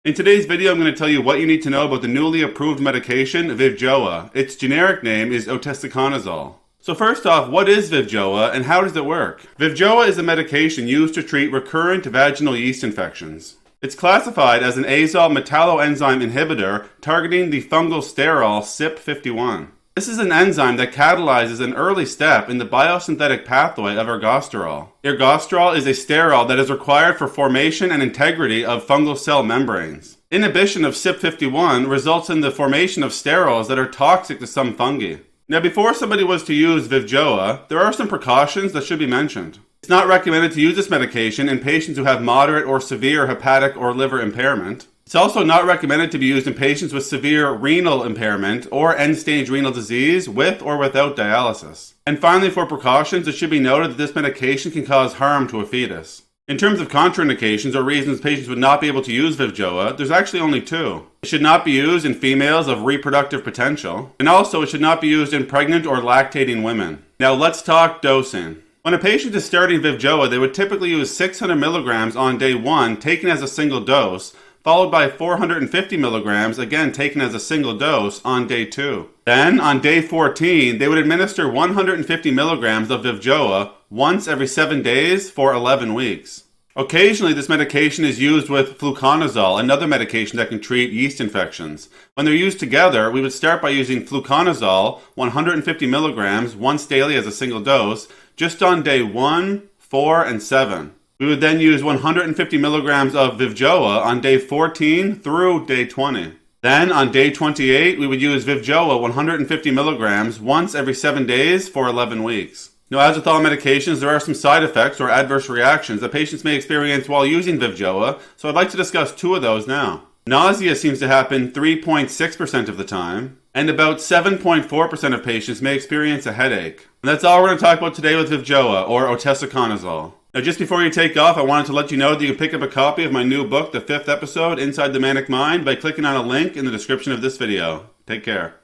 In today's video, I'm going to tell you what you need to know about the newly approved medication, Vivjoa. Its generic name is Oteseconazole. So first off, what is Vivjoa and how does it work? Vivjoa is a medication used to treat recurrent vaginal yeast infections. It's classified as an azole metalloenzyme inhibitor targeting the fungal sterol CYP51. This is an enzyme that catalyzes an early step in the biosynthetic pathway of ergosterol. Ergosterol is a sterol that is required for formation and integrity of fungal cell membranes. Inhibition of CYP51 results in the formation of sterols that are toxic to some fungi. Now, before somebody was to use Vivjoa, there are some precautions that should be mentioned. It's not recommended to use this medication in patients who have moderate or severe hepatic or liver impairment. It's also not recommended to be used in patients with severe renal impairment or end-stage renal disease with or without dialysis. And finally, for precautions, it should be noted that this medication can cause harm to a fetus. In terms of contraindications or reasons patients would not be able to use Vivjoa, there's actually only two. It should not be used in females of reproductive potential, and also it should not be used in pregnant or lactating women. Now let's talk dosing. When a patient is starting Vivjoa, they would typically use 600 milligrams on day 1, taken as a single dose, followed by 450 milligrams, again taken as a single dose, on day 2. Then, on day 14, they would administer 150 milligrams of Vivjoa once every 7 days for 11 weeks. Occasionally, this medication is used with fluconazole, another medication that can treat yeast infections. When they're used together, we would start by using fluconazole, 150 milligrams, once daily as a single dose, just on day 1, 4, and 7. We would then use 150 milligrams of Vivjoa on day 14 through day 20. Then on day 28, we would use Vivjoa 150 milligrams once every 7 days for 11 weeks. Now, as with all medications, there are some side effects or adverse reactions that patients may experience while using Vivjoa, so I'd like to discuss 2 of those now. Nausea seems to happen 3.6% of the time, and about 7.4% of patients may experience a headache. And that's all we're going to talk about today with Vivjoa, or Oteseconazole. Now, just before you take off, I wanted to let you know that you can pick up a copy of my new book, The 5th Episode, Inside the Manic Mind, by clicking on a link in the description of this video. Take care.